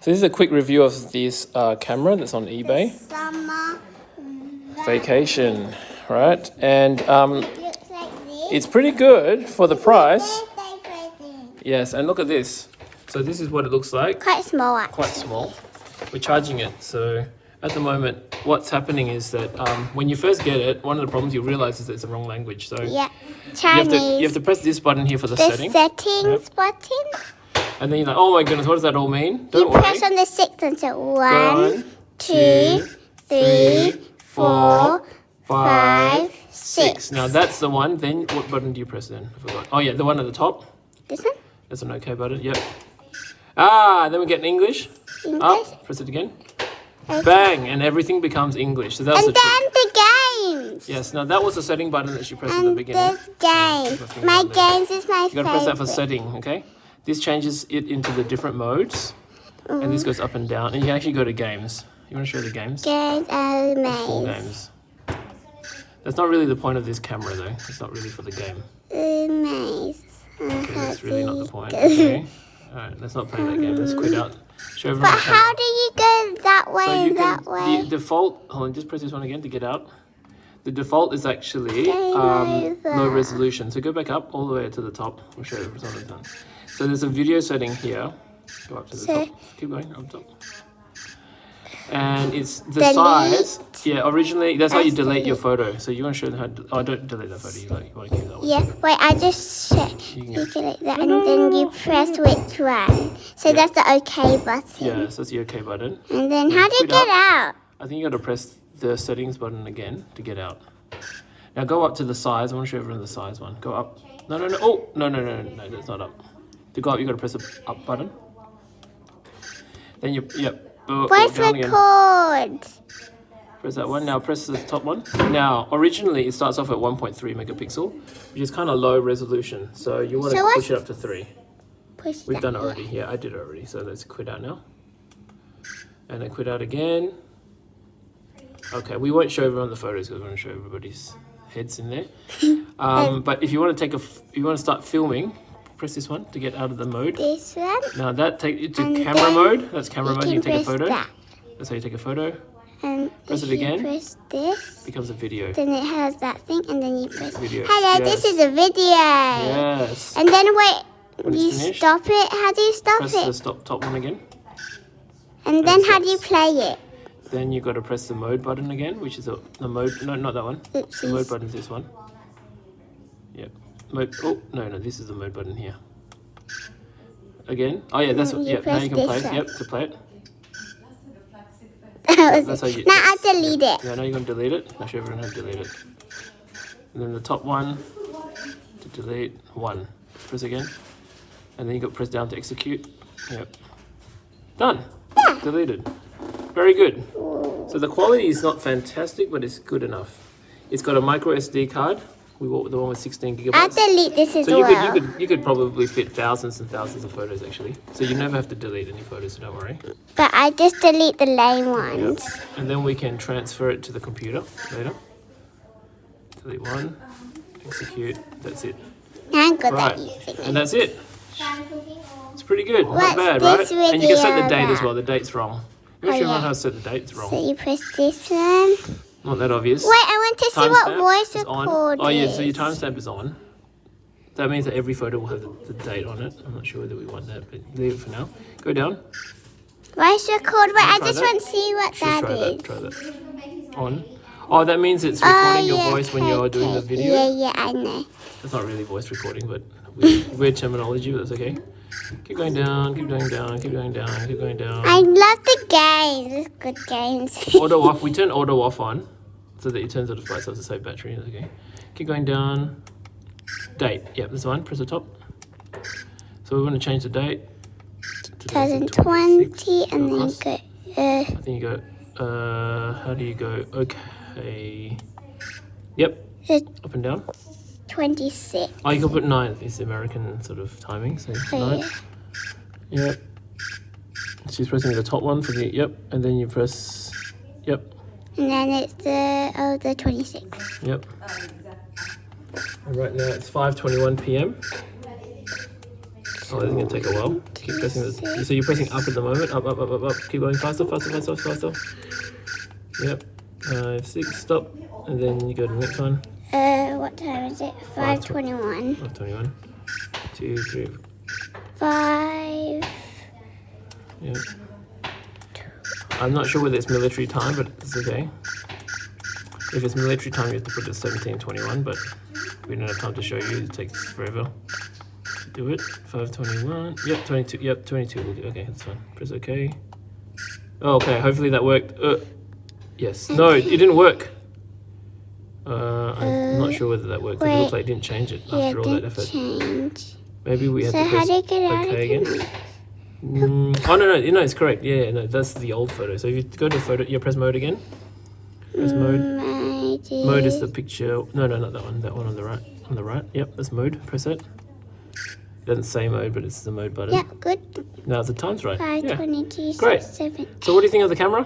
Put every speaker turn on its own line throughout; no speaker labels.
So this is a quick review of this camera that's on eBay.
Summer
Vacation, right? And
looks like this.
it's pretty good for the price.
Birthday present.
Yes, and look at this. So this is what it looks like.
Quite small, actually.
Quite small. We're charging it. So at the moment, what's happening is that when you first get it, one of the problems you realize is that it's the wrong language. So
Yeah,
you
Chinese.
have to press this button here for the
The
setting.
settings button.
And then you're like, oh my goodness, what does that all mean?
You
Don't worry.
press on the 6 and so
Go
1,
on.
2, 3, 4, 5, 6.
Now that's the one. Then what button do you press then? I forgot. Oh yeah, the one at the top.
This one?
That's an OK button. Yep. Ah, then we get English.
English.
Up. Press it again.
Okay.
Bang, and everything becomes English. So that's
And
the trick.
then the games.
Yes. Now that was the setting button that she pressed at the
And
beginning.
this game.
Put my finger
My
on there.
games is my
You gotta press that for
favorite.
setting. Okay. This changes it into the different modes, and this goes up and down. And you can actually go to games. You want to show the games?
Games are
4
amazing.
games. That's not really the point of this camera, though. It's not really for the game.
Amazing.
Okay, that's really not the point. Okay. All right, let's not play that game. Let's quit out. Show everyone
But
the camera.
how do you go that way
So you
and that
can,
way?
the default, hold on, just press this one again to get out. The default is actually
Game
low
over.
resolution. So go back up all the way to the top. We'll show you what's done. So there's a video setting here. Go up to the
So-
top. Keep going up top. And it's the
Delete.
size. Yeah, originally that's how you
Press
delete your
delete.
photo. So you want to show them how. Oh, don't delete that photo. You want to keep that one.
Yeah, wait, I just check.
You can
You
get-
can like that, and then you press which one. So that's the OK button.
Yeah, so that's the OK button.
And then how do you
Quit
get
out.
out?
I think you got to press the settings button again to get out. Now go up to the size. I want to show everyone the size one. Go up. No. Oh, no, that's not up. To go up, you got to press the up button. Then
Voice
down again.
record.
Press that one. Now press the top one. Now, originally it starts off at 1.3 megapixel, which is kind of low resolution. So you want to
So
push it up to 3.
Push
We've
that.
done it already. Yeah, I did it already. So let's quit out now. And then quit out again. Okay, we won't show everyone the photos because we want to show everybody's heads in there. But if you want to you want to start filming, press this one to get out of the mode.
This one.
Now that takes you to
And
camera
then
mode. That's camera mode.
can
You take a
press
photo.
that.
That's how you take a photo.
And
Press
if
it again.
You press this.
Becomes a video.
Then it has that thing, and then you press.
Video.
Hello,
Yes.
this is a video.
Yes.
And then wait,
When it's
you
finished,
stop it. How do you stop
Press the
it?
top one again.
And then
it
how do you
stops.
play it?
Then you got to press the mode button again, which is the mode. No, not that one.
Oopsies.
The mode button is this one. Yep. Mode. Oh no, this is the mode button here. Again. Oh yeah, that's what.
You
Yep. Now
press
you can play
this
it.
one.
Yep. To play it.
That was
That's how you.
now I
that's-
delete it.
Yeah. Now you're gonna delete it. I'll show everyone how to delete it. And then the top one to delete 1. Press again. And then you got press down to execute. Yep. Done.
Yeah.
Deleted. Very good. So the quality is not fantastic, but it's good enough. It's got a micro SD card. We bought the one with 16
I
gigabytes.
delete this as
So
well.
you could probably fit thousands and thousands of photos actually. So you never have to delete any photos, so don't worry.
But I just delete the lame ones.
And then we can transfer it to the computer later. Delete 1, execute. That's it.
I'm good
Right,
at using it.
and that's it. It's pretty good.
What's
Not bad, right?
this
And you can set the
video
date as
about?
well. The date's wrong. I'm
Oh,
not sure
yeah.
how to set the date. It's wrong.
So you press this one.
Not that obvious.
Wait, I want to see what
Timestamp
voice
is on.
record
Oh yeah,
is.
so your timestamp is on. That means that every photo will have the date on it. I'm not sure whether we want that, but leave it for now. Go down.
Voice record. Wait, I
Try
just
that.
want to see what
Just
that
try
is.
that. Try that. On. Oh, that means it's recording your voice when you're doing the video.
Yeah, I know.
That's not really voice recording, but weird terminology, but that's okay. Keep going down, keep going down, keep going down, keep going down.
I love the games. It's good games.
Auto off. We turn auto off on so that it turns off by itself to save battery. That's okay. Keep going down. Date. Yep, this one. Press the top. So we want to change the date. to
2020 and then
across.
go.
I think you go. How do you go? Okay. Yep. Up and down.
26.
Oh, you can put 9. It's the American sort of timing. So 9. Yep. She's pressing the top one for the yep, and then you press yep.
And then it's the 26.
Yep. And right now it's 5:21 p.m. Oh, this is gonna take a while. keep pressing the. So you're pressing up at the moment. Up, up, up, up, up. Keep going faster, faster, faster, faster. Yep. 5, 6. Stop. And then you go to the next one.
What time is it? 5:21.
5:21. 2, 3.
5.
Yep. I'm not sure whether it's military time, but it's okay. If it's military time, you have to put it 17:21, but we don't have time to show you. It takes forever to do it. 5:21. Yep, 22. Yep, 22 will do. Okay, that's fine. Press OK. Oh, okay, hopefully that worked. Yes. No, it didn't work. I'm not sure whether that worked. It looks like it didn't change it after all that effort.
Change.
Maybe we had
So
to
how
press
do you get out
OK
again?
again. Oh no, it's correct. Yeah, no, that's the old photo. So if you go to photo, press mode again. Press mode. Mode is the picture. No, not that one. That one on the right. On the right. Yep, that's mode. Press it. It doesn't say mode, but it's the mode button.
Yeah, good.
Now the time's right.
5:22.
Great.
7.
So what do you think of the camera?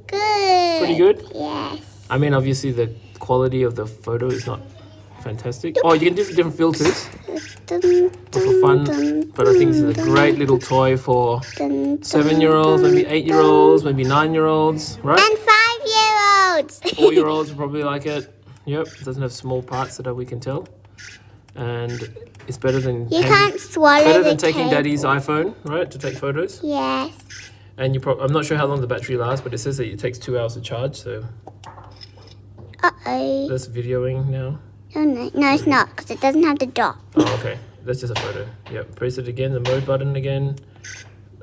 Good.
Pretty good?
Yes.
I mean, obviously the quality of the photo is not fantastic. Oh, you can do different filters for fun, but I think this is a great little toy for 7-year-olds, maybe 8-year-olds, maybe 9-year-olds, right?
And 5-year-olds.
4-year-olds will probably like it. Yep, it doesn't have small parts that we can tell. And it's better than
You can't swallow the
taking
cable.
Daddy's iPhone, right, to take photos.
Yes.
And I'm not sure how long the battery lasts, but it says that it takes 2 hours to charge, so
Uh-oh.
that's videoing now.
Oh, no, it's not, because it doesn't have the dot.
Oh, okay. That's just a photo. Yep. Press it again, the mode button again.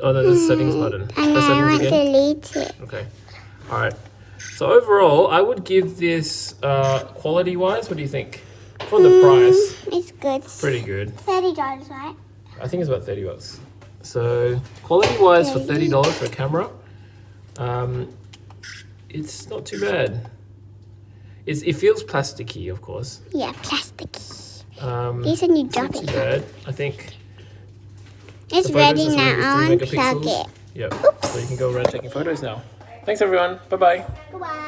Oh, no, the settings button.
And
Press
now I
settings
want to
again.
delete it.
Okay. All right. So overall, I would give this quality-wise, what do you think? For the price,
It's good.
pretty good.
$30, right?
I think it's about $30. So quality-wise for $30 for a camera, it's not too bad. It feels plasticky, of course.
Yeah, plastic.
It's
These are new
not
dropping.
too bad. I think
It's
the photos
ready
is
now.
really
I'll unplug
megapixels.
it.
Yep. So you can go around taking photos now. Thanks, everyone. Bye-bye.
Goodbye.